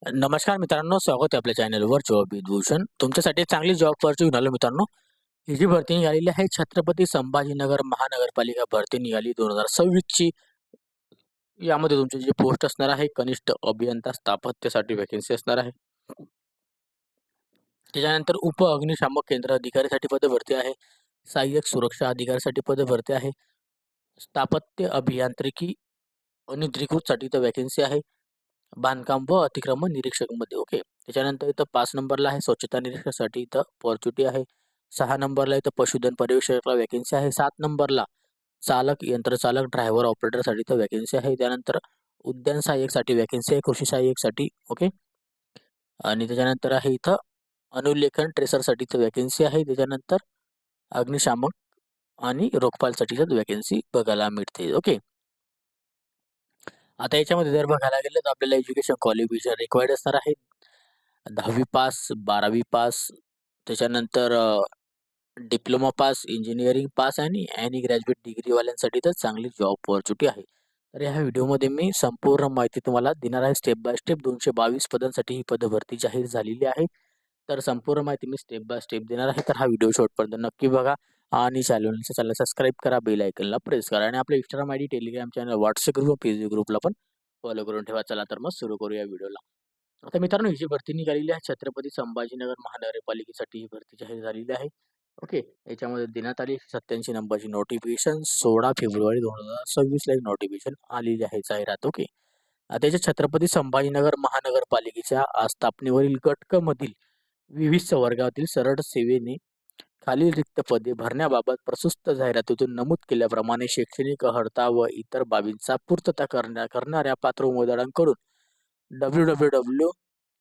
नमस्कार मित्रांनो, स्वागत आहे आपल्या चॅनलवर जॉब विथ भूषण. तुमच्यासाठी चांगली जॉब भरती घेऊन आलो मित्रांनो. ही जी भरती निघालेली आहे छत्रपती संभाजीनगर महानगरपालिका भरती निघाली 2026 ची. यामध्ये तुमची जी पोस्ट असणार आहे कनिष्ठ अभियंता स्थापत्यासाठी वॅकन्सी असणार आहे. त्याच्यानंतर उप अग्निशामक केंद्र अधिकारीसाठी पद भरती आहे. सहाय्यक सुरक्षा अधिकारीसाठी पद भरती आहे. स्थापत्य अभियांत्रिकी अनधिकृतसाठी तर वॅकन्सी आहे. बांधकाम व अतिक्रमण निरीक्षकमध्ये. ओके. त्याच्यानंतर इथं 5 नंबरला आहे स्वच्छता निरीक्षकासाठी इथं अपॉर्च्युनिटी आहे. 6 नंबरला इथं पशुधन पर्यवेक्षकाला वॅकन्सी आहे. 7 नंबरला चालक, यंत्रचालक, ड्रायव्हर, ऑपरेटरसाठी इथं वॅकन्सी आहे. त्यानंतर उद्यान सहाय्यकसाठी वॅकन्सी आहे, कृषी सहाय्यकसाठी. ओके. आणि त्याच्यानंतर आहे इथं अनुलेखन ट्रेसरसाठी इथं वॅकन्सी आहे. त्याच्यानंतर अग्निशामक आणि रोखपालसाठी वॅकन्सी बघायला मिळते. ओके. आता याच्यामध्ये जर बघायला गेलं तर आपल्याला एज्युकेशन क्वालिफिकेशन रिक्वायर्ड असणार आहे. 10वी पास, 12वी पास, त्याच्यानंतर डिप्लोमा पास, इंजिनिअरिंग पास आणि ग्रॅज्युएट डिग्रीवाल्यांसाठी तर चांगली जॉब अपॉर्च्युनिटी आहे. तर ह्या व्हिडिओमध्ये मी संपूर्ण माहिती तुम्हाला देणार आहे स्टेप बाय स्टेप. 222 पदांसाठी ही पदभरती जाहीर झालेली आहे. तर संपूर्ण माहिती मी स्टेप बाय स्टेप देणार आहे. तर हा व्हिडिओ शेवटपर्यंत नक्की बघा आणि चॅनल सबस्क्राईब करा, बेल आयकनला प्रेस करा आणि आपल्या Instagram ID, Telegram channel, WhatsApp group, Facebook ग्रुपला पण फॉलो करून ठेवा. चला तर मग सुरू करूया व्हिडिओला. आता मित्रांनो, ही जी भरती निघालेली आहे छत्रपती संभाजीनगर महानगरपालिकेसाठी ही भरती जाहीर झालेली आहे. ओके. याच्यामध्ये देण्यात आली 87 नंबरची नोटिफिकेशन. 16 फेब्रुवारी 2026 ला एक नोटिफिकेशन आलेली आहे, जाहिरात. ओके. त्याच्या छत्रपती संभाजीनगर महानगरपालिकेच्या स्थापनेवरील गट क मधील विविध वर्गातील सरळ सेवेने खालील रिक्त पदे भरण्याबाबत प्रस्तुत जाहिरातीतून नमूद केल्याप्रमाणे शैक्षणिक अर्हता व इतर बाबींचा पूर्तता करणाऱ्या पात्र उमेदवारांकडून www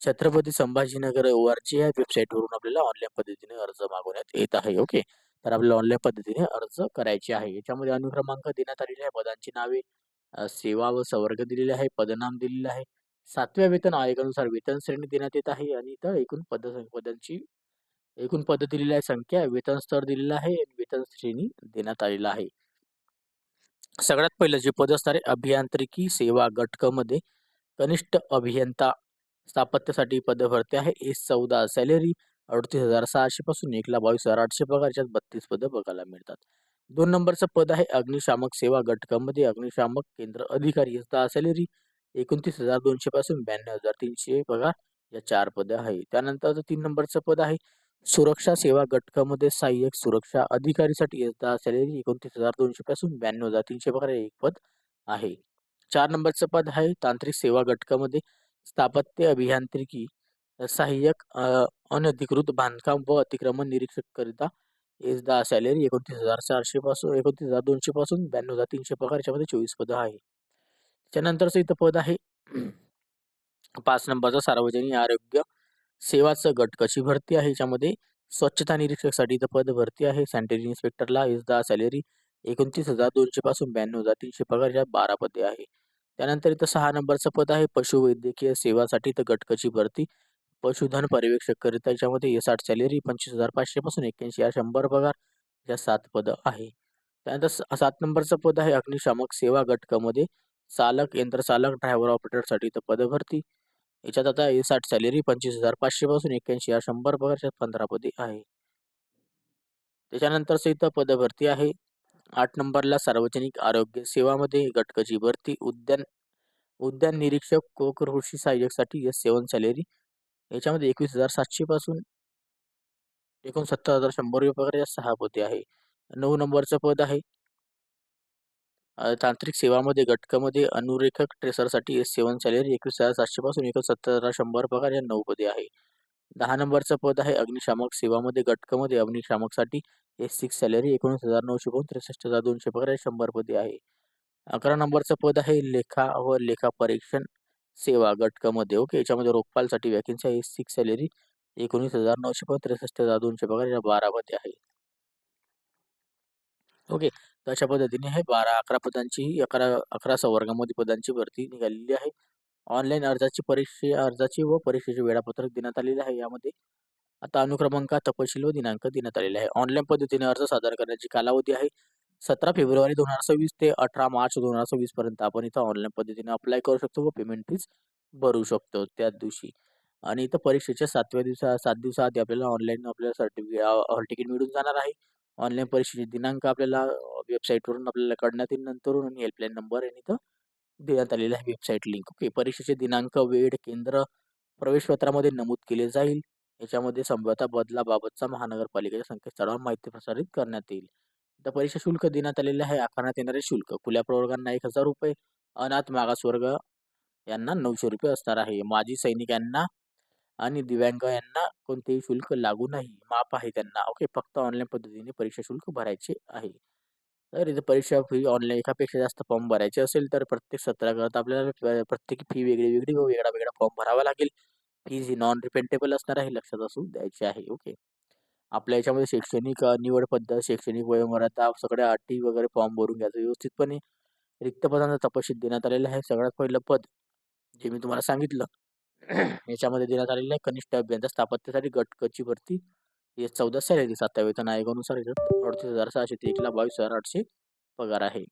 छत्रपती संभाजीनगर ORG या वेबसाईटवरून आपल्याला ऑनलाईन पद्धतीने अर्ज मागवण्यात येत आहे. ओके. तर आपल्याला ऑनलाईन पद्धतीने अर्ज करायचे आहे. याच्यामध्ये अनुक्रमांक देण्यात आलेले आहे, पदांची नावे, सेवा व संवर्ग दिलेले आहे, पदनाम दिलेले आहे. 7व्या वेतन आयोगानुसार वेतन श्रेणी देण्यात येत आहे आणि इथं एकूण पदांची एकूण पद दिलेली आहे, संख्या, वेतन स्तर दिलेला आहे आणि वेतन श्रेणी देण्यात आलेला आहे. सगळ्यात पहिलं जे पद असणार आहे अभियांत्रिकी सेवा गट क मध्ये कनिष्ठ अभियंता स्थापत्यासाठी पद भरती आहे. S14 सॅलरी 38,600 पासून 1,22,800 पगार. याच्यात 32 पदं बघायला मिळतात. 2 नंबरचं पद आहे अग्निशामक सेवा गट क मध्ये अग्निशामक केंद्र अधिकारी. 10 सॅलरी 29,200 पासून 92,300 पगार. या 4 पदे आहे. त्यानंतर 3 नंबरचं पद आहे सुरक्षा सेवा गट क मध्ये सहाय्यक सुरक्षा अधिकारीसाठी 10 सॅलरी 29,200 पासून 92,300 पगार. हे एक पद आहे. 4 नंबरचं पद आहे तांत्रिक सेवा घटकामध्ये स्थापत्य अभियांत्रिकी सहाय्यक अनधिकृत बांधकाम व अतिक्रमण निरीक्षक करिता 10 सॅलरी 29,400 पासून 29,200 पासून 92,300 पगार. याच्यामध्ये 24 पदं आहे. त्यानंतरचं इथं पद आहे 5 नंबरचा सार्वजनिक आरोग्य सेवाचं घटकाची भरती आहे. याच्यामध्ये स्वच्छता निरीक्षकसाठी इथं पद भरती आहे. सॅनिटरी इन्स्पेक्टरला 10 सॅलरी 29,200 पासून 92,300 पगार. या 12 पदे आहे. त्यानंतर इथं 6 नंबरचं पद आहे पशुवैद्यकीय सेवासाठी इथं घटकाची भरती. पशुधन पर्यवेक्षक करिता याच्यामध्ये 60 सॅलरी 25,500 पासून 81,100 पगार. या 7 पदं आहे. त्यानंतर 7 नंबरचं पद आहे अग्निशामक सेवा घटकामध्ये चालक, यंत्रचालक, ड्रायव्हर, ऑपरेटरसाठी इथं पद भरती. याच्यात आता 60 सॅलरी 25,500 पासून 81,100 पगार. याच्यात 15 पदे आहे. त्याच्यानंतरचं इथं पद भरती आहे 8 नंबरला सार्वजनिक आरोग्य सेवामध्ये घटकाची भरती. उद्यान उद्यान निरीक्षक कृषी सहाय्यकसाठी S7 सॅलरी. याच्यामध्ये 21,700 पासून 69,100 पगार. या 6 पदे आहे. 9 नंबरचं पद आहे तांत्रिक सेवामध्ये घटकामध्ये अनुरेखक ट्रेसरसाठी S7 सॅलरी 21,700 पासून 69,100 पगार. या 9 पदे आहे. 10 नंबरचं पद आहे अग्निशामक सेवामध्ये घटकामध्ये अग्निशामकसाठी S6 सॅलरी 19,900 पासून 63,200 पगार. या 100 पदे आहे. 11 नंबरचं पद आहे लेखा व लेखा परीक्षण सेवा घटकामध्ये. ओके. याच्यामध्ये रोखपालसाठी वॅकन्सी आहे. S6 सॅलरी 19,900 पासून 63,200 पगार. या 12 पदे आहे. ओके. तर अशा पद्धतीने हे 11 पदांची 11 संवर्गामध्ये पदांची भरती निघालेली आहे. ऑनलाईन अर्जाची व परीक्षेचे वेळापत्रक देण्यात आलेले आहे. यामध्ये आता अनुक्रमांक, तपशील व दिनांक देण्यात आलेले आहे. ऑनलाईन पद्धतीने अर्ज सादर करण्याची कालावधी आहे 17 फेब्रुवारी 2026 ते 18 मार्च 2026 पर्यंत आपण इथं ऑनलाईन पद्धतीने अप्लाय करू शकतो व पेमेंट फीज भरू शकतो त्याच दिवशी. आणि इथं परीक्षेच्या 7 दिवसाआधी आपल्याला ऑनलाईन आपल्याला हॉल तिकीट मिळून जाणार आहे. ऑनलाईन परीक्षेचे दिनांक आपल्याला वेबसाईटवरून आपल्याला कळण्यात येईल नंतरून आणि हेल्पलाईन नंबर आणि इथं देण्यात आलेला आहे वेबसाईट लिंक. ओके. परीक्षेचे दिनांक, वेळ, केंद्र प्रवेशपत्रामध्ये नमूद केले जाईल. याच्यामध्ये संभाव्यता बदलाबाबतचा महानगरपालिकेच्या संकेतस्थळावर माहिती प्रसारित करण्यात येईल. तर परीक्षा शुल्क देण्यात आलेले आहे. आकारण्यात येणारे शुल्क खुल्या प्रवर्गांना ₹1000, अनाथ मागासवर्ग यांना ₹900 असणार आहे. माजी सैनिकांना आणि दिव्यांग यांना कोणतेही शुल्क लागू नाही. माफ आहे त्यांना. ओके. फक्त ऑनलाईन पद्धतीने परीक्षा शुल्क भरायचे आहे. तर इथे परीक्षा फी ऑनलाईन एकापेक्षा जास्त फॉर्म भरायचे असेल तर प्रत्येक सत्राकरता आपल्याला प्रत्येकी फी वेगळी-वेगळी व वेगळा-वेगळा फॉर्म भरावा लागेल. फीज ही नॉन रिफंडेबल असणार आहे. लक्षात असू द्यायची आहे. ओके. आपल्या याच्यामध्ये शैक्षणिक निवड पद्धत, शैक्षणिक वयोमर्यादा, सगळ्या अटी वगैरे फॉर्म भरून घ्यायचं व्यवस्थितपणे. रिक्त पदांचा तपशील देण्यात आलेला आहे. सगळ्यात पहिलं पद जे मी तुम्हाला सांगितलं याच्यामध्ये देण्यात आलेलं आहे कनिष्ठ अभियंता स्थापत्यासाठी गट क ची भरती. हे 14 सॅलरी 7व्या वेतन आयोगानुसार याच्यात 38,600 ते 1,22,800 पगार आहे.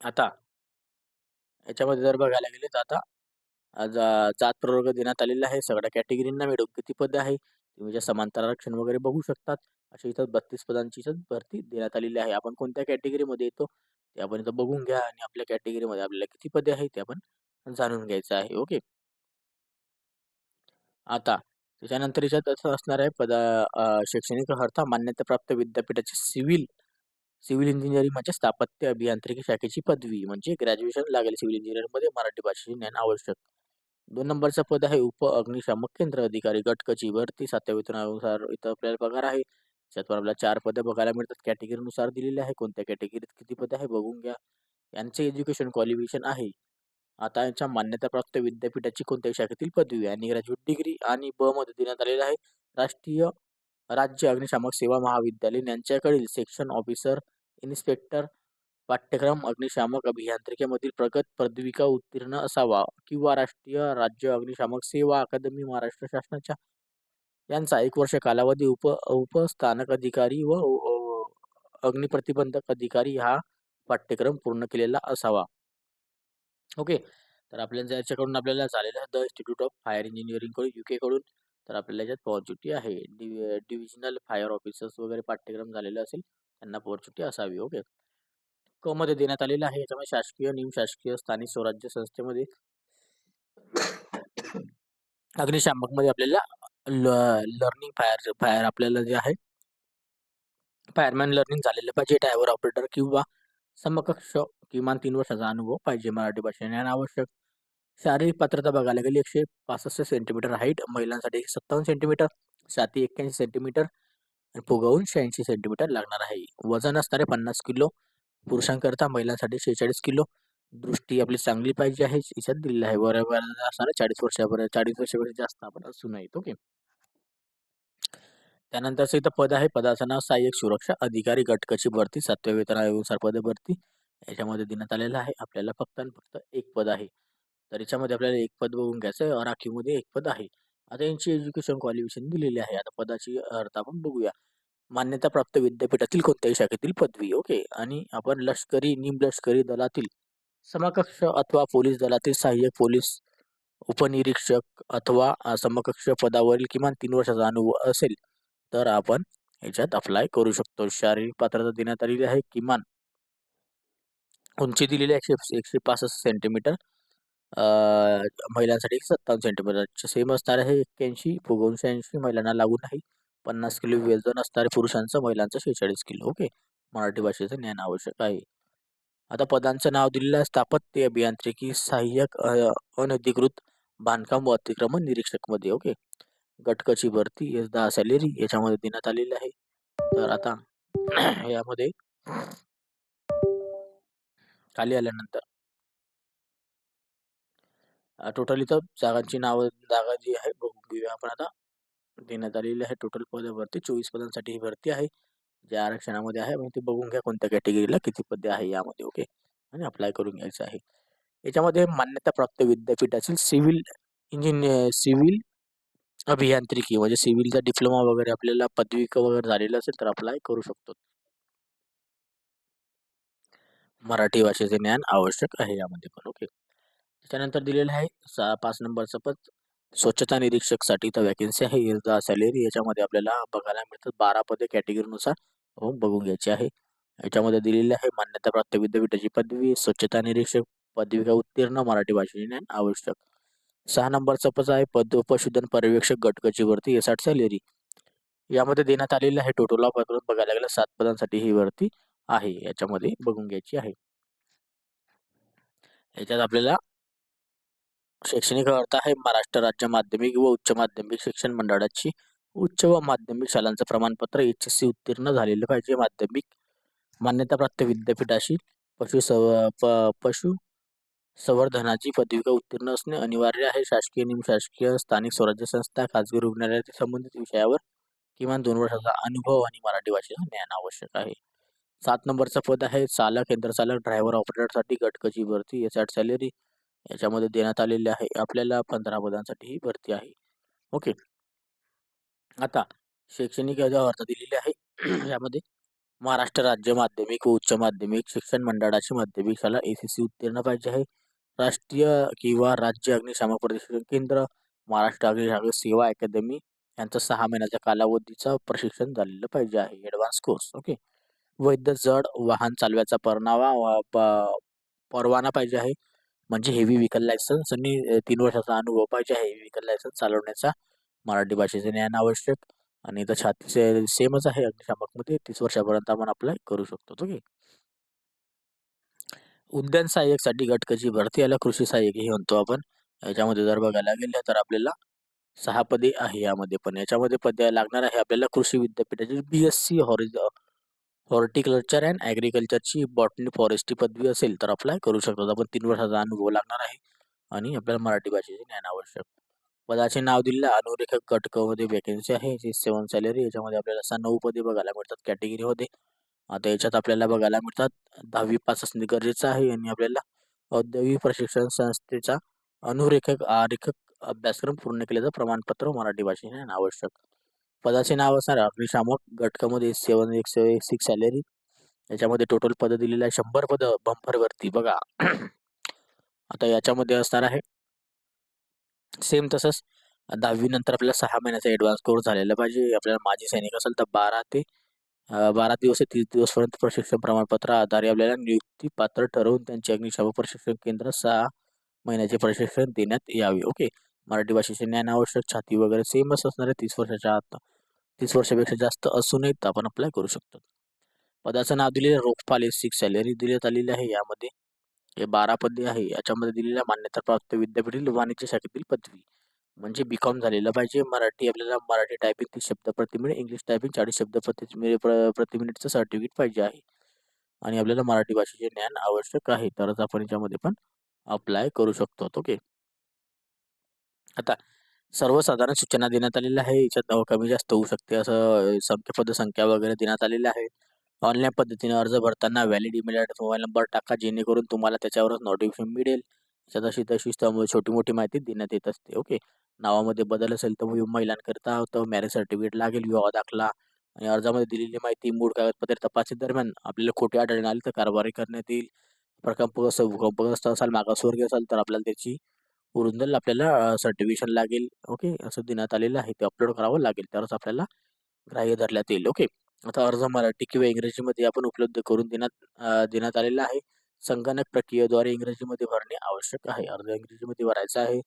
आता याच्यामध्ये जर बघायला गेले तर आता जात प्रवर्ग देण्यात आलेला आहे. सगळ्या कॅटेगरींना मिळून किती पदे आहे तुम्ही जे समांतर आरक्षण वगैरे बघू शकतात. अशा इथं 32 पदांची इथं भरती देण्यात आलेली आहे. आपण कोणत्या कॅटेगरीमध्ये येतो ते आपण इथं बघून घ्या आणि आपल्या कॅटेगरीमध्ये आपल्याला किती पदे आहेत ते आपण जाणून घ्यायचं आहे. ओके. आता त्याच्यानंतर याच्यात असं असणार आहे शैक्षणिक अर्हता मान्यताप्राप्त विद्यापीठाचे सिव्हिल इंजिनिअरिंग म्हणजे स्थापत्य अभियांत्रिकी शाखेची पदवी म्हणजे ग्रॅज्युएशन लागेल सिव्हिल इंजिनिअरिंगमध्ये मराठी भाषेचे ज्ञान आवश्यक. 2 नंबरचं पद आहे अग्निशामक केंद्र अधिकारी गट क ची भरती 7व्या वेतनानुसार इथं आपल्याला पगार आहे. त्याच्यात पण आपल्याला 4 पदं बघायला मिळतात. कॅटेगरीनुसार दिलेले आहे. कोणत्या कॅटेगरीत किती पदं आहे बघून घ्या. यांचे एज्युकेशन क्वालिफिकेशन आहे. आता यांच्या मान्यताप्राप्त विद्यापीठाची कोणत्याही शाखेतील पदवी आणि ग्रॅज्युएट डिग्री आणि ब मध्ये देण्यात आलेलं आहे. राष्ट्रीय राज्य अग्निशामक सेवा महाविद्यालय यांच्याकडील सेक्शन ऑफिसर, इन्स्पेक्टर पाठ्यक्रम अग्निशामक अभियांत्रिकीमधील प्रगत पदविका उत्तीर्ण असावा किंवा राष्ट्रीय राज्य अग्निशामक सेवा अकादमी महाराष्ट्र शासनाच्या यांचा 1 वर्ष कालावधी उपस्थानक अधिकारी व अग्निप्रतिबंधक अधिकारी हा पाठ्यक्रम पूर्ण केलेला असावा. ओके. तर आपल्याला याच्याकडून आपल्याला झालेलं आहे the institute of fire engineering कडून UK कडून. तर आपल्याला याच्यात पॉझिटिव्ह आहे. डिव्हिजनल फायर ऑफिसर्स वगैरे पाठ्यक्रम झालेला असेल त्यांना पॉझिटिव्ह असावी. ओके. क मध्ये देण्यात आलेलं आहे. याच्यामध्ये शासकीय, निमशासकीय, स्थानिक स्वराज्य संस्थेमध्ये अग्निशामकमध्ये आपल्याला लर्निंग फायर फायर आपल्याला जे आहे फायरमॅन लर्निंग झालेलं पाहिजे. ड्रायव्हर ऑपरेटर किंवा समकक्ष किमान 3 वर्षाचा अनुभव पाहिजे. मराठी भाषा ज्ञान आवश्यक. शारीरिक पात्रता बघायला गेली 165 सेंटीमीटर हाईट, महिलांसाठी 57 सेंटीमीटर, छाती 81 सेंटीमीटर आणि फुगवून 86 सेंटीमीटर लागणार आहे. वजन असणारे 50 किलो, पुरुषांकरता महिलांसाठी 46 किलो. दृष्टी आपली चांगली पाहिजे आहे याच्यात दिलेलं आहे. वयोमर्यादा असणारे 40 वर्षापर्यंत 40 वर्षापेक्षा जास्त आपण असू नयेत. ओके. त्यानंतरचं इथं पद आहे. पदाचं नाव सहाय्यक सुरक्षा अधिकारी गट क ची भरती 7व्या वेतन आयोगानुसार पद भरती याच्यामध्ये देण्यात आलेलं आहे. आपल्याला फक्त आणि फक्त एक पद आहे. तर याच्यामध्ये आपल्याला एक पद बघून घ्यायचं आहे. राखीवमध्ये एक पद आहे. आता यांची एज्युकेशन क्वालिफिकेशन दिलेली आहे. आता पदाची अर्थ आपण बघूया. मान्यताप्राप्त विद्यापीठातील कोणत्याही शाखेतील पदवी. ओके. आणि आपण लष्करी, निमलष्करी दलातील समकक्ष अथवा पोलीस दलातील सहाय्यक पोलीस उपनिरीक्षक अथवा समकक्ष पदावरील किमान 3 वर्षाचा अनुभव असेल तर आपण याच्यात अप्लाय करू शकतो. शारीरिक पात्रता देण्यात आलेली आहे. किमान उंची दिलेली आहे 165 सेंटीमीटर. महिलांसाठी 57 सेंटीमीटर सेम असणार आहे. 81 फुगवून 86 महिलांना लागू नाही. 50 किलो वजन असणारे पुरुषांचं, महिलांचं 46 किलो. ओके. मराठी भाषेचं ज्ञान आवश्यक आहे. आता पदांचं नाव दिलेलं आहे. स्थापत्य अभियांत्रिकी सहाय्यक अनधिकृत बांधकाम व अतिक्रमण निरीक्षक मध्ये. ओके. गट क ची भरती 10 सॅलरी याच्यामध्ये देण्यात आलेली आहे. तर आता यामध्ये खाली आल्यानंतर टोटल इथं जागांची नावं जागा जी आहे बघून घेऊया आपण आता. देण्यात आलेली आहे टोटल पदे भरती 24 पदांसाठी ही भरती आहे. जे आरक्षणामध्ये आहे मग ते बघून घ्या कोणत्या कॅटेगरीला किती पदे आहे यामध्ये. ओके. आणि अप्लाय करून घ्यायचं आहे. याच्यामध्ये मान्यताप्राप्त विद्यापीठातील सिव्हिल अभियांत्रिकी म्हणजे सिव्हिलचा डिप्लोमा वगैरे आपल्याला पदविका वगैरे झालेलं असेल तर अप्लाय करू शकतो. मराठी भाषेचे ज्ञान आवश्यक आहे यामध्ये पण. ओके. त्याच्यानंतर दिलेलं आहे 5 नंबरचं पद स्वच्छता निरीक्षकसाठी तर वॅकन्सी आहे. सॅलरी याच्यामध्ये आपल्याला बघायला मिळतात 12 पदे कॅटेगरीनुसार बघून घ्यायची आहे. याच्यामध्ये दिलेली आहे मान्यताप्राप्त विद्यापीठाची पदवी, स्वच्छता निरीक्षक, पदविका उत्तीर्ण, मराठी भाषेचे ज्ञान आवश्यक. 6 नंबरचा पद आहे पशुधन पर्यवेक्षक गट क ची भरती S8 सॅलरी. यामध्ये देण्यात आलेलं आहे टोटल ऑफ बघायला गेलं 7 पदांसाठी ही भरती आहे. याच्यामध्ये बघून घ्यायची आहे. याच्यात आपल्याला शैक्षणिक अर्हता आहे महाराष्ट्र राज्य माध्यमिक व उच्च माध्यमिक शिक्षण मंडळाची उच्च व माध्यमिक शालांचं प्रमाणपत्र HSC उत्तीर्ण झालेलं पाहिजे. माध्यमिक मान्यताप्राप्त विद्यापीठाशी पशु संवर्धनाची पदविका उत्तीर्ण असणे अनिवार्य आहे. शासकीय निमशासकीय स्थानिक स्वराज्य संस्था खाजगी रुग्णालयातील संबंधित विषयावर किमान 2 वर्षाचा अनुभव आणि मराठी भाषेचं ज्ञान आवश्यक आहे. 7 नंबरचं पद आहे चालक यंत्रचालक ड्रायव्हर ऑपरेटरसाठी गटकची भरती S8 सॅलरी. याच्यामध्ये देण्यात आलेले आहे आपल्याला 15 पदांसाठी ही भरती आहे. ओके. आता शैक्षणिक अर्हता दिलेली आहे यामध्ये महाराष्ट्र राज्य माध्यमिक व उच्च माध्यमिक शिक्षण मंडळाची माध्यमिक शाळा ACC उत्तीर्ण पाहिजे आहे. राष्ट्रीय किंवा राज्य अग्निशामक प्रशिक्षण केंद्र, महाराष्ट्र अग्निशामक सेवा अकादमी यांचं 6 महिन्याच्या कालावधीचं प्रशिक्षण झालेलं पाहिजे आहे. Advance course. ओके. वैध जड वाहन चालवायचा परवाना पाहिजे आहे. म्हणजे हेवी व्हेकल लायसन्स आणि 3 वर्षाचा अनुभव पाहिजे आहे. हेवी व्हेकल लायसन्स चालवण्याचा मराठी भाषेचे ज्ञान आवश्यक आणि इथं छाती सेमच आहे अग्निशामकमध्ये 30 वर्षापर्यंत आपण अप्लाय करू शकतो. ओके. उद्यान सहाय्यकसाठी गटकची भरती याला कृषी सहाय्यक म्हणतो आपण. याच्यामध्ये जर बघायला गेलं तर आपल्याला 6 पदे आहे यामध्ये पण. याच्यामध्ये पदे लागणार आहे आपल्याला कृषी विद्यापीठाची BSc हॉर्टिकल्चर अँड ॲग्रिकल्चरची बॉटनी फॉरेस्ट्री पदवी असेल तर अप्लाय करू शकतो आपण. 3 वर्षाचा अनुभव लागणार आहे आणि आपल्याला मराठी भाषेचे ज्ञान आवश्यक. पदाचे नाव दिलेलं अनुरेखक गट क मध्ये वॅकन्सी आहे. 7 सॅलरी. याच्यामध्ये आपल्याला 9 पदे बघायला मिळतात कॅटेगरीमध्ये. आता याच्यात आपल्याला बघायला मिळतात 10वी पास असणे गरजेचं आहे आणि आपल्याला औद्योगिक प्रशिक्षण संस्थेचा अनुरेखक आरेखक अभ्यासक्रम पूर्ण केल्याचं प्रमाणपत्र मराठी भाषेचे ज्ञान आवश्यक. पदाचे नाव असणार अग्निशामक गटकामध्ये 7 सॅलरी. याच्यामध्ये टोटल पद दिलेलं आहे 100 पद बंपर वरती बघा. आता याच्यामध्ये असणार आहे सेम तसंच 10वी नंतर आपल्याला 6 महिन्याचा ॲडव्हान्स कोर्स झालेला पाहिजे. आपल्याला माजी सैनिक असेल तर 12 दिवस ते 30 दिवसपर्यंत प्रशिक्षण प्रमाणपत्र आधारे आपल्याला नियुक्ती पात्र ठरवून त्यांचे अग्निशामक प्रशिक्षण केंद्र 6 महिन्याचे प्रशिक्षण देण्यात यावे. ओके. मराठी भाषेचे ज्ञान आवश्यक. छाती वगैरे सेमच असणार आहे 30 वर्षाच्या आत. 30 वर्षापेक्षा जास्त असू नये तर आपण अप्लाय करू शकतो. पदाचं नाव दिलेलं रोखपाल S6 सॅलरी देण्यात आलेली आहे. यामध्ये हे 12 पदे आहे. याच्यामध्ये दिलेल्या मान्यताप्राप्त विद्यापीठातील वाणिज्य शाखेतील पदवी म्हणजे BCom झालेलं पाहिजे. मराठी आपल्याला मराठी टायपिंग 30 शब्द प्रति मिनिट, इंग्लिश टायपिंग 40 शब्द प्रति मिनिटचं सर्टिफिकेट पाहिजे आहे आणि आपल्याला मराठी भाषेचे ज्ञान आवश्यक आहे. तरच आपण याच्यामध्ये पण अप्लाय करू शकतो. ओके. आता सर्वसाधारण सूचना देण्यात आलेल्या आहे. याच्यात कमी जास्त होऊ शकते असं पदसंख्या वगैरे देण्यात आलेल्या आहे. ऑनलाईन पद्धतीने अर्ज भरताना valid email address, mobile number टाका जेणेकरून तुम्हाला त्याच्यावरच नोटिफिकेशन मिळेल. याच्यात अशी तशी छोटी मोठी माहिती देण्यात येत असते. ओके. नावामध्ये बदल असेल तर महिलांकरिता तर मॅरेज सर्टिफिकेट लागेल, विवाह दाखला आणि अर्जामध्ये दिलेली माहिती मूळ कागदपत्रे तपासणी दरम्यान आपल्याला खोटी आढळून आली तर कारवाई करण्यात येईल. भूकंपग्रस्त असाल, मागासवर्गीय असाल तर आपल्याला त्याची ओरिजिनल आपल्याला सर्टिफिकेशन लागेल. ओके. असं देण्यात आलेलं आहे. ते अपलोड करावं लागेल तरच आपल्याला ग्राह्य धरण्यात येईल. ओके. आता अर्ज मराठी किंवा इंग्रजीमध्ये आपण उपलब्ध करून देण्यात आलेला आहे. संगणक प्रक्रियेद्वारे इंग्रजीमध्ये भरणे आवश्यक आहे. अर्ज इंग्रजीमध्ये भरायचा आहे.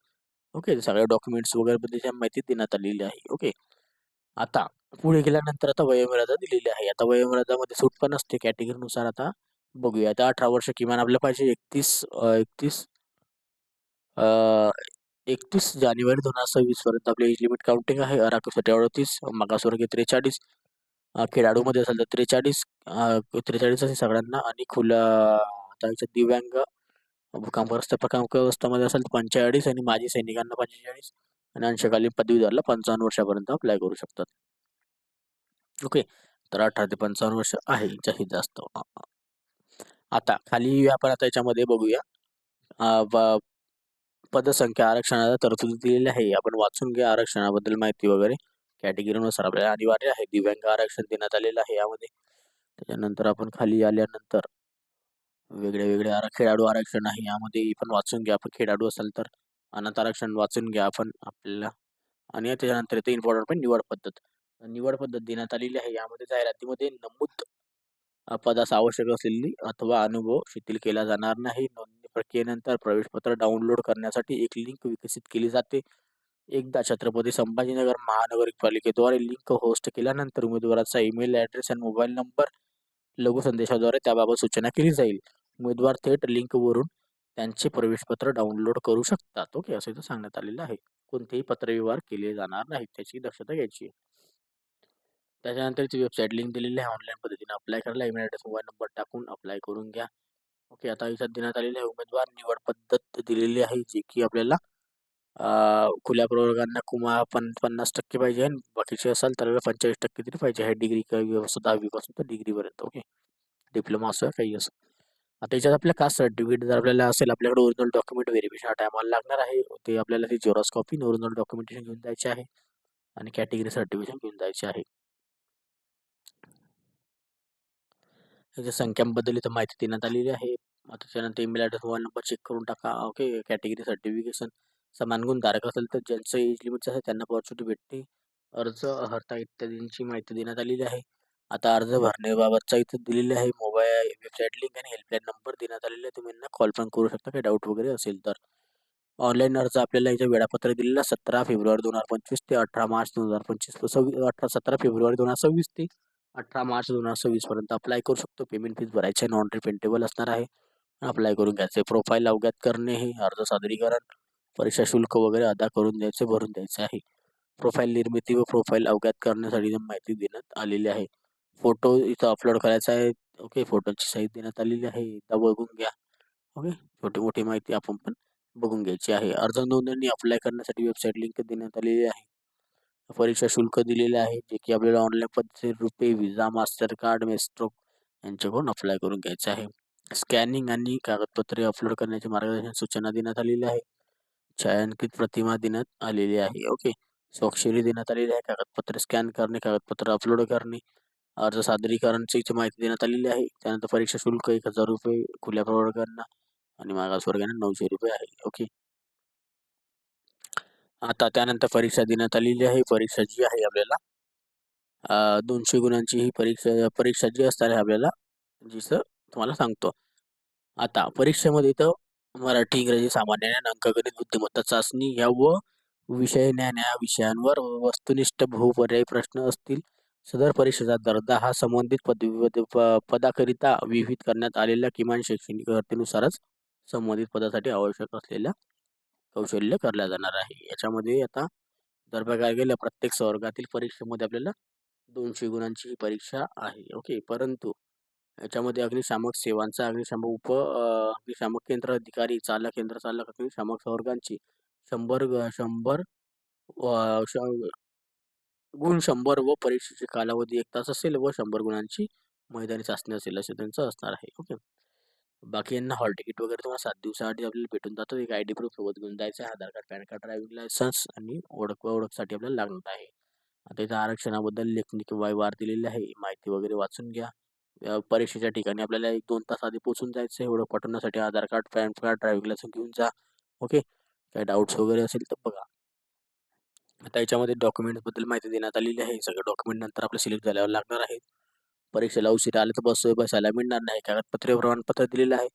ओके. सगळ्या डॉक्युमेंट्स वगैरे बद्दलची माहिती देण्यात आलेली आहे. ओके. आता पुढे गेल्यानंतर आता वयोमर्यादा दिलेली आहे. आता वयोमर्यादामध्ये सूट पण असते कॅटेगरीनुसार. आता बघूया. आता 18 वर्ष किमान आपल्याला पाहिजे. 31 जानेवारी 2026 पर्यंत आपली एज लिमिट काउंटिंग आहे. आरक्षणासाठी 38, मागासवर्गीय 43, खेळाडूमध्ये असेल तर 43, 43 असे सगळ्यांना आणि खुल्या आता याच्यात दिव्यांग भूकंपग्रस्तामध्ये असेल तर 45 आणि माजी सैनिकांना 45 आणि अंशकालीन पदवीधरला 55 वर्षापर्यंत अप्लाय करू शकतात. ओके. तर 18 ते 55 वर्ष आहे जास्तीत जास्त. आता खाली आपण आता याच्यामध्ये बघूया पदसंख्या आरक्षणाला तरतुदी दिलेली आहे. आपण वाचून घ्या आरक्षणाबद्दल माहिती वगैरे. कॅटेगरीनुसार आपल्याला अनिवार्य आहे. दिव्यांग आरक्षण देण्यात आलेलं आहे यामध्ये. त्याच्यानंतर आपण खाली आल्यानंतर वेगळे खेळाडू आरक्षण आहे, यामध्ये पण वाचून घ्या. आपण खेळाडू असाल तर अनाथ आरक्षण वाचून घ्या आपण आपल्याला. आणि त्याच्यानंतर येते इम्पॉर्टंट पण निवड पद्धत. निवड पद्धत देण्यात आलेली आहे. यामध्ये जाहिरातीमध्ये नमूद पदास आवश्यक असलेली अथवा अनुभव शिथिल केला जाणार नाही. नोंदणी प्रक्रियेनंतर प्रवेशपत्र डाउनलोड करण्यासाठी एक लिंक विकसित केली जाते. एकदा छत्रपती संभाजीनगर महानगरपालिकेद्वारे लिंक होस्ट केल्यानंतर उमेदवाराचा ईमेल ॲड्रेस आणि मोबाईल नंबर लघु संदेशाद्वारे त्याबाबत सूचना केली जाईल. उमेदवार थेट लिंकवरून त्यांचे प्रवेशपत्र डाउनलोड करू शकतात. ओके, असं इथं सांगण्यात आलेलं आहे. कोणतेही पत्रव्यवहार केले जाणार नाहीत, त्याची दक्षता घ्यायची आहे. त्याच्यानंतर ती वेबसाईट लिंक दिलेली आहे. ऑनलाईन पद्धतीने अप्लाय करायला ईमेल ॲड्रेस मोबाईल नंबर टाकून अप्लाय करून घ्या. ओके, आता इथं देण्यात आलेली आहे उमेदवार निवड पद्धत दिलेली आहे, जी की आपल्याला खुल्या प्रवर्गांना 50% पाहिजे आणि बाकीचे असाल तर 45% तरी पाहिजे आहे. डिग्री काही असं 10वी पासून तर डिग्रीपर्यंत. ओके, डिप्लोमा असं काही असं. आता याच्यात आपल्या कास्ट सर्टिफिकेट जर आपल्याला असेल, आपल्याकडे ओरिजिनल डॉक्युमेंट व्हेरिफिकेशन हा टायमाला लागणार आहे. ते आपल्याला ती झेरॉक्स कॉपी ओरिजिनल डॉक्युमेंटेशन घेऊन जायचे आहे आणि कॅटेगरी सर्टिफिकेशन घेऊन जायचे आहे. त्याच्या संख्यांबद्दल इथं माहिती देण्यात आलेली आहे. त्याच्यानंतर email address mobile number check करून टाका. ओके, कॅटेगरी सर्टिफिकेशन समान गुण धारक असेल तर ज्यांचं एज लिमिट असेल त्यांना ऑपॉर्च्युनिटी भेटते. अर्ज अर्हता इत्यादींची माहिती देण्यात आलेली आहे. आता अर्ज भरण्याबाबतचा इथं दिलेले आहे. मोबाईल वेबसाईट लिंक आणि हेल्पलाईन नंबर देण्यात आलेले आहे. तुम्ही यांना कॉल पण करू शकता काही डाऊट वगैरे असेल तर. ऑनलाईन अर्ज आपल्याला इथे वेळापत्रक दिलेलं 17 फेब्रुवारी 2025 ते 18 मार्च 2025 17 फेब्रुवारी 2026 ते 18 मार्च 2026 पर्यंत अप्लाय करू शकतो. पेमेंट फीस भरायची आहे. नॉन रिफंडेबल असणार आहे. अप्लाय करून घ्यायचे. प्रोफाईल अवगत करणे हे अर्ज सादरीकरण परीक्षा शुल्क वगैरे अदा करून द्यायचे, भरून द्यायचे आहे. प्रोफाईल निर्मिती व प्रोफाईल अवगत करण्यासाठी माहिती देण्यात आलेली आहे. फोटो इथं अपलोड करायचा आहे. ओके, फोटोची साईज देण्यात आलेली आहे. एकदा बघून घ्या. ओके, छोटी मोठी माहिती आपण पण बघून घ्यायची आहे. अर्ज नोंदणी अप्लाय करण्यासाठी वेबसाईट लिंक देण्यात आलेली आहे. परीक्षा शुल्क दिलेले आहे, जे की आपल्याला ऑनलाईन पद्धतीने रुपे, व्हिसा, मास्टर कार्ड, मेस्ट्रो यांच्याकडून अप्लाय करून घ्यायचं आहे. स्कॅनिंग आणि कागदपत्रे अपलोड करण्याची मार्गदर्शन सूचना देण्यात आलेली आहे. छायांकित प्रतिमा देण्यात आलेली आहे. ओके, स्वाक्षरी देण्यात आलेली आहे. कागदपत्रे स्कॅन करणे, कागदपत्र अपलोड करणे, अर्ज सादरीकरणची माहिती देण्यात आलेली आहे. त्यानंतर परीक्षा शुल्क 1000 रुपये खुल्या प्रवर्गांना आणि मागासवर्गांना 900 रुपये आहे. ओके, आता त्यानंतर परीक्षा देण्यात आलेली आहे. परीक्षा जी आहे आपल्याला 200 गुणांची ही परीक्षा जी असणार आहे आपल्याला, जसं तुम्हाला सांगतो. आता परीक्षेमध्ये तर मराठी, इंग्रजी, सामान्य ज्ञान, अंकगणित, बुद्धिमत्ता चाचणी या व विषय ज्ञान या विषयांवर वस्तुनिष्ठ बहुपर्यायी प्रश्न असतील. सदर परीक्षेचा दर्जा हा संबंधित पदाकरिता विहित करण्यात आलेल्या किमान शैक्षणिक अर्थेनुसारच संबंधित पदासाठी आवश्यक असलेल्या कौशल्य करल्या जाणार आहे. याच्यामध्ये आता जर बघायला गेलं प्रत्येक वर्गातील परीक्षेमध्ये आपल्याला 200 गुणांची ही परीक्षा आहे. ओके, परंतु याच्यामध्ये अग्निशामक सेवांचा अग्निशामक केंद्र अधिकारी, चालक, यंत्र चालक, अग्निशामक संवर्गांची 100 गुण 100 व परीक्षेचे कालावधी 1 तास असेल व 100 गुणांची मैदानी चाचणी असेल असे त्यांचं असणार आहे. ओके, बाकी यांना हॉल तिकीट वगैरे तुम्हाला 7 दिवसासाठी आपल्याला भेटून जातं. एक आयडी प्रूफ सोबत घेऊन जायचं आहे. Aadhaar card, PAN card, driving licence आणि ओळखसाठी आपल्याला लागणार आहे. आता इथं आरक्षणाबद्दल लेखणी किंवा वार दिलेली आहे. माहिती वगैरे वाचून घ्या. परीक्षेच्या ठिकाणी आपल्याला 1-2 तास आधी पोहोचून जायचं आहे. एवढं पाठवण्यासाठी Aadhaar card, PAN card, driving licence घेऊन जा. ओके, काही डाऊट्स वगैरे असेल तर बघा. आता याच्यामध्ये डॉक्युमेंट्सबद्दल माहिती देण्यात आलेली आहे. सगळे डॉक्युमेंट नंतर आपलं सिलेक्ट झाल्यावर लागणार आहे. परीक्षेला उशीर आले तर बसायला मिळणार नाही. कागदपत्रे प्रमाणपत्र दिलेलं आहे.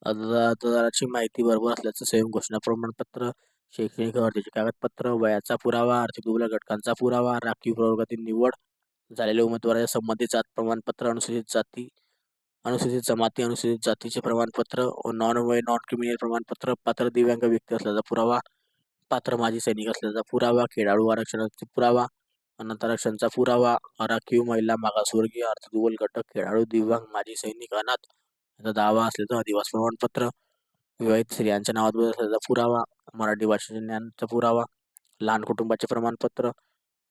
अर्जदाराची माहिती बरोबर असल्याचं स्वयं घोषणा प्रमाणपत्र, शैक्षणिक अर्जाचे कागदपत्र, वयाचा पुरावा, आर्थिक दुबळ्या घटकांचा पुरावा, राखीव प्रवर्गातील निवड झालेल्या उमेदवाराच्या संबंधित जात प्रमाणपत्र, अनुसूचित जमाती, अनुसूचित जातीचे प्रमाणपत्र, नॉन क्रिमिनल प्रमाणपत्र, पात्र दिव्यांग व्यक्ती असल्याचा पुरावा, पात्र माजी सैनिक असल्याचा पुरावा, खेळाडू आरक्षणाचा पुरावा, अनाथ आरक्षणाचा पुरावा, आराखीव महिला, मागासवर्गीय, अर्थदुर्बल घटक, खेळाडू, दिव्यांग, माजी सैनिक, अनाथ याचा दावा असल्याचं आदिवासी प्रमाणपत्र, विवाहित स्त्रियांच्या नावात बदल असल्याचा पुरावा, मराठी भाषेचे ज्ञानाचा पुरावा, लहान कुटुंबाचे प्रमाणपत्र,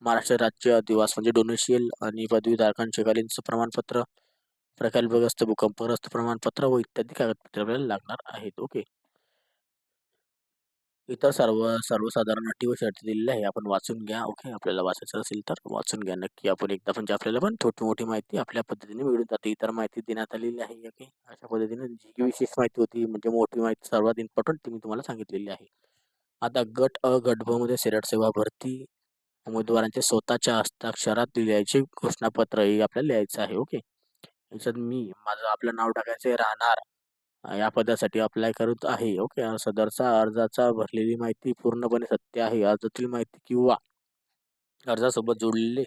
महाराष्ट्र राज्य अधिवास म्हणजे डोमेशियल आणि पदवीधारकांचे कालीनचं प्रमाणपत्र, प्रकल्पग्रस्त भूकंपग्रस्त प्रमाणपत्र व इत्यादी कागदपत्रे आपल्याला लागणार आहेत. ओके, इतर सर्वसाधारण अटी व शर्ती दिलेल्या आहे. आपण वाचून घ्या. ओके. आपल्याला वाचायचं असेल तर वाचून घ्या नक्की. आपण एकदा म्हणजे आपल्याला पण छोटी-मोठी माहिती आपल्या पद्धतीने मिळून जाते. इतर माहिती देण्यात आलेली आहे. ओके. अशा पद्धतीने जी विशेष माहिती होती म्हणजे मोठी माहिती सर्वात इम्पॉर्टंट ती मी तुम्हाला सांगितलेली आहे. आता गट अ, गट ब मध्ये सैराट सेवा भरती उमेदवारांच्या स्वतःच्या हस्ताक्षरात लिहायचे घोषणापत्र हे आपल्याला लिहायचं आहे. ओके. याच्यात मी माझं आपलं नाव टाकायचं राहणार या पदासाठी अप्लाय करत आहे. ओके. सदरचा अर्जाचा भरलेली माहिती पूर्णपणे सत्य आहे. अर्जातील माहिती किंवा अर्जासोबत जोडलेले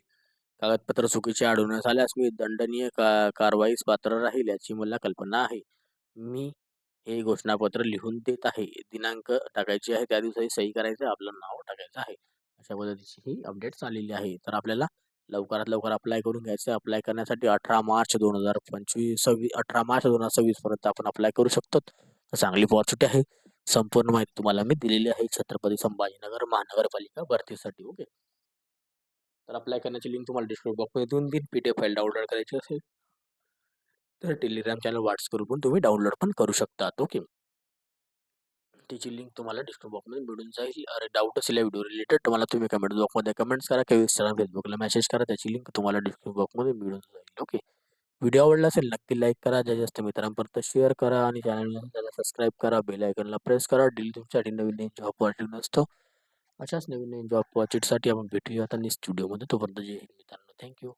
कागदपत्र चुकीचे आढळून आल्यास मी दंडनीय कारवाईस पात्र राहील याची मला कल्पना आहे. मी हे घोषणापत्र लिहून देत आहे. दिनांक टाकायची आहे. त्या दिवशी सही करायचं आपलं नाव टाकायचं आहे. अशा पद्धतीची ही अपडेट्स आलेली आहे. तर आपल्याला लवकरात लवकर अप्लाय करून घ्यायचं आहे. अप्लाय करण्यासाठी 18 मार्च 2025 18 मार्च 2026 पर्यंत आपण अप्लाय करू शकतो. चांगली अपॉर्च्युनिटी आहे. संपूर्ण माहिती तुम्हाला मी दिलेली आहे छत्रपती संभाजीनगर महानगरपालिका भरतीसाठी. ओके. तर अप्लाय करण्याची लिंक तुम्हाला डिस्क्रिप्शन बॉक्समध्ये देऊन देईन. पीडीएफ फाईल डाउनलोड करायची असेल तर टेलिग्राम चॅनल व्हॉट्सअप करून तुम्ही डाउनलोड पण करू शकतात. ओके. त्याची लिंक तुम्हाला डिस्क्रिप्शन बॉक्समध्ये मिळून जाईल. अरे डाऊट असेल या व्हिडिओ रिलेटेड तुम्हाला तुम्ही कमेंट बॉक्समध्ये कमेंट्स करा किंवा Instagram, Facebookला मेसेज करा. त्याची लिंक तुम्हाला डिस्क्रिप्शन बॉक्समध्ये मिळून जाईल. ओके. व्हिडिओ आवडला असेल नक्की लाईक करा. जास्तीत जास्त मित्रांपर्यंत शेअर करा आणि चॅनलला सबस्क्राईब करा. बेल आयकॉनला प्रेस करा. डेली तुमच्यासाठी नवीन जॉब अपॉर्च्युनिटी नसतो. अशाच नवीन जॉब अपॉर्च्युनिटीसाठी आपण भेटूया आता नेक्स्ट व्हिडिओमध्ये. तोपर्यंत जय हिंद मित्रांनो. थँक्यू.